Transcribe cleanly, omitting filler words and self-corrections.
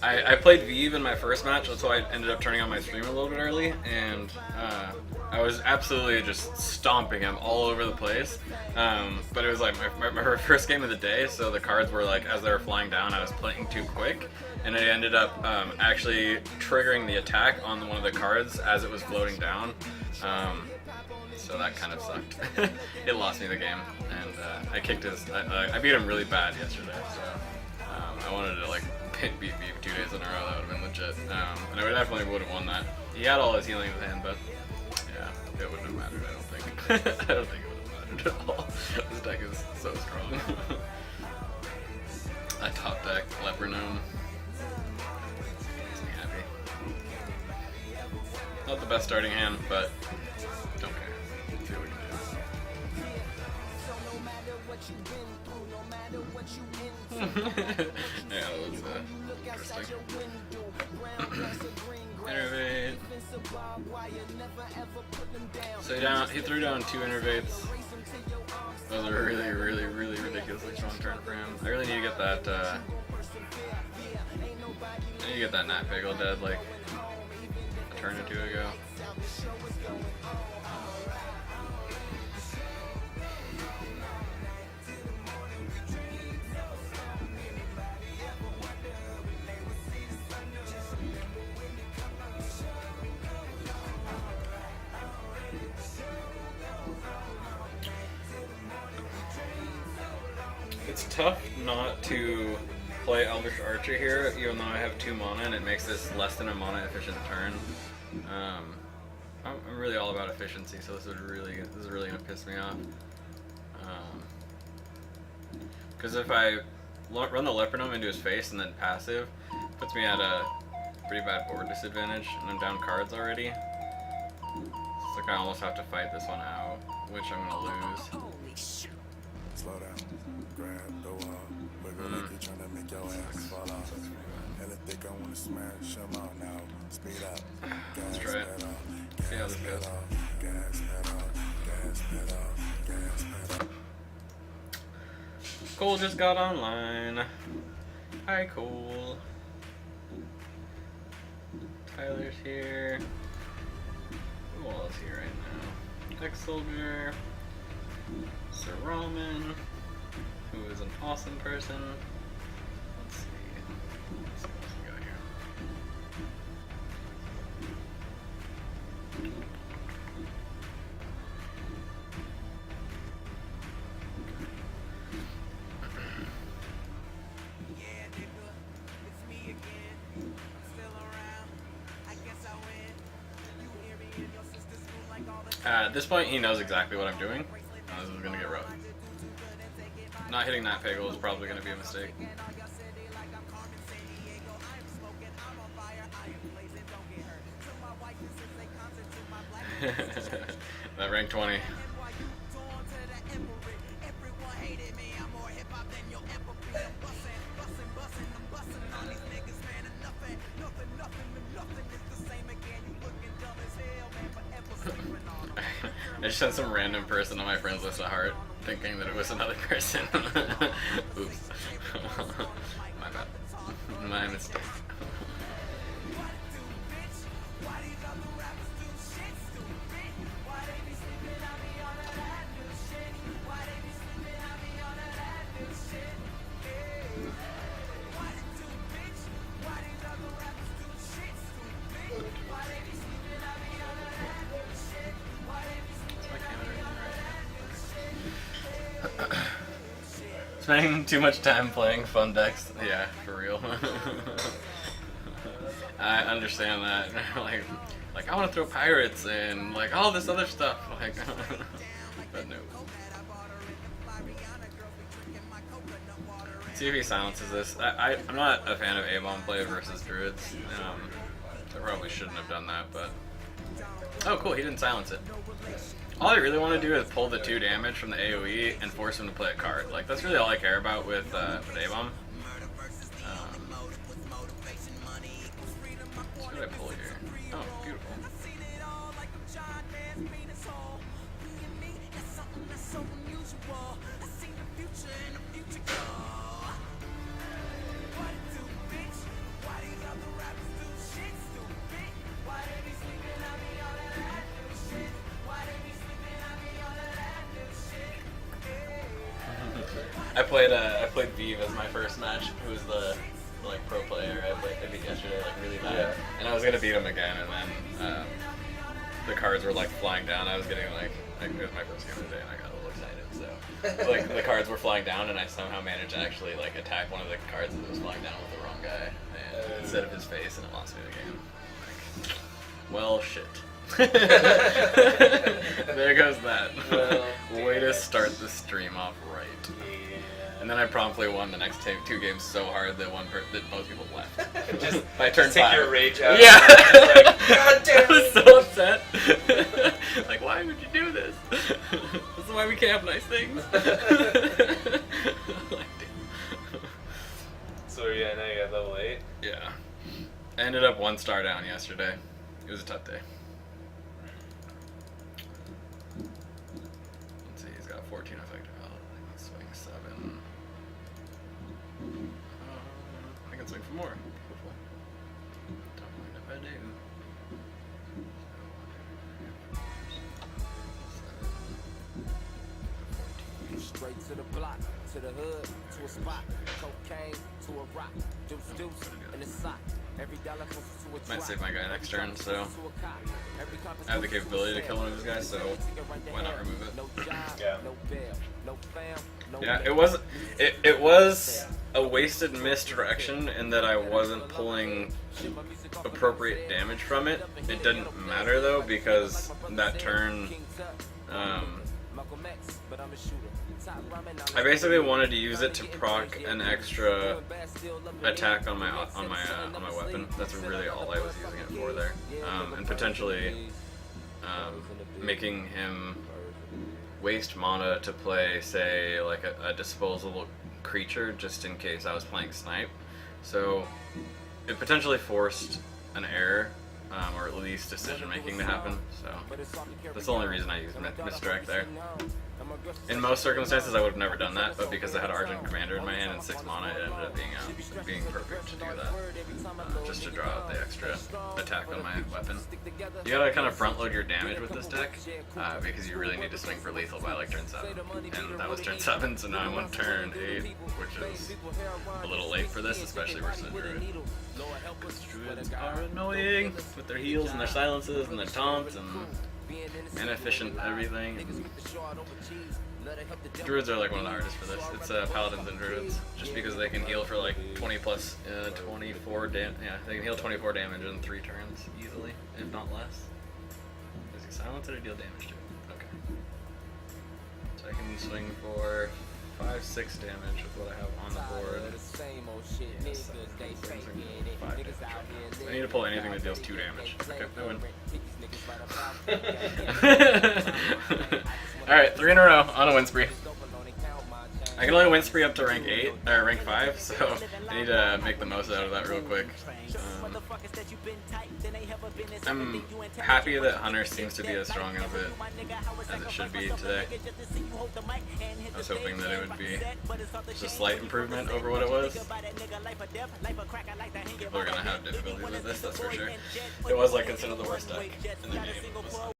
I played Vive in my first match, that's why I ended up turning on my stream a little bit early, and I was absolutely just stomping him all over the place. But it was like my first game of the day, so the cards were like, as they were flying down, I was playing too quick, and I ended up actually triggering the attack on one of the cards as it was floating down. So that kind of sucked. It lost me the game, and I kicked his. I beat him really bad yesterday, so I wanted to like beat Vive 2 days in a row. That would have been legit, and I definitely would have won that. He had all his healing in hand, but yeah, it wouldn't have mattered. I don't think. I don't think it would have mattered at all. This deck is so strong. I top deck Leper Gnome. Makes me happy. Not the best starting hand, but don't care. See what we can do. Yeah, that was interesting. Innervate. So he threw down 2 innervates. Those are really ridiculously strong turn for him. I really need to get that. I need to get that Nat Pagel dead like a turn or 2 ago. It's tough not to play Elvish Archer here, even though I have 2 mana, and it makes this less than a mana efficient turn. I'm really all about efficiency, so this is really gonna piss me off. Because if I run the Leper Gnome into his face and then passive, it puts me at a pretty bad board disadvantage, and I'm down cards already. It's like I almost have to fight this one out, which I'm gonna lose. Slow down, grab the wall, wiggle like you're trying to make your ass fall off. Hella thick, I wanna smash them out now. Speed up, Let's gas try it. pedal, See how this gas goes. pedal, gas pedal, gas pedal, gas pedal. Cole just got online. Hi, Cole. Tyler's here. Who all is here right now? X-Soldier. Sir Roman, who is an awesome person. Let's see. Let's see what else we got here. At this point, he knows exactly what I'm doing. This is gonna get rough. Not hitting that Pagel is probably gonna be a mistake. That rank 20. I just sent some random person on my friends list a heart, thinking that it was another person. Oops. My bad. My mistake. Spending too much time playing fun decks. Yeah, for real. I understand that. like I want to throw pirates and like all this other stuff. Like, but no. See if he silences this. I'm not a fan of A-bomb play versus Druids. I probably shouldn't have done that, but oh, cool. He didn't silence it. All I really want to do is pull the 2 damage from the AoE and force him to play a card. Like, that's really all I care about with A-bomb. What did I pull here? Oh, beautiful. played Vive as my first match. Who was the like pro player I beat yesterday, like really bad. Yeah. And I was gonna beat him again, and then the cards were like flying down. I was getting like it was my first game of the day, and I got a little excited. So like the cards were flying down, and I somehow managed to actually like attack one of the cards that was flying down with the wrong guy, and instead of his face, and it lost me the game. Like, well, shit. There goes that. Well, Way to start the stream off right. Yeah. And then I promptly won the next two games so hard that that most people left. Just by turn take 5. your rage out. Yeah. Like, God damn I was it. so upset. Like, why would you do this? This is why we can't have nice things. Like, So yeah, now you got level 8. yeah. I ended up 1 star down yesterday. It was a tough day. Let's see, he's got 14 effective health. Let's swing 7. I can swing for more. Hopefully. Don't mind if I do. Straight to the block, to the hood, to a spot, cocaine, to a rock, deuce, in the sock. Every dollar goes to a Might save my guy next turn, so to a cop. Every compass I have the goes to a capability to cell. kill one of these guys, so why not remove it? No job, Yeah. no bail, no fam, no Yeah, bail. it was a wasted misdirection in that I wasn't pulling appropriate damage from it. It didn't matter though, because that turn, Malcolm X, but I'm a shooter. Top ramen, I'm I basically wanted to use it to proc an extra attack on my weapon. That's really all I was using it for there, and potentially making him waste mana to play, say, like a disposable creature, just in case I was playing snipe. So it potentially forced an error, or at least decision making to happen. So that's the only reason I used misdirect there. In most circumstances, I would have never done that, but because I had Argent Commander in my hand and 6 mana, it ended up being perfect to do that, just to draw out the extra attack on my weapon. You gotta kind of front load your damage with this deck, because you really need to swing for lethal by like turn 7, and that was turn 7, so now I'm on turn 8, which is a little late for this, especially versus a Druid. Because Druids are annoying with their heals and their silences and their taunts and inefficient everything. Druids are like one of the hardest for this. It's Paladins and Druids, just because they can heal for like 24 damage. Yeah, they can heal 24 damage in 3 turns easily, if not less. Does he silence it or deal damage to it? Okay. So I can swing for 5-6 damage with what I have on the board. Yes, I need to pull anything that deals 2 damage. Okay, I win. Alright, 3 in a row on a win spree. I can only win spree up to rank 8, or rank 5, so I need to make the most out of that real quick. I'm happy that Hunter seems to be as strong as it should be today. I was hoping that it would be just a slight improvement over what it was. People are going to have difficulties with this, that's for sure. It was like considered the worst deck in the game.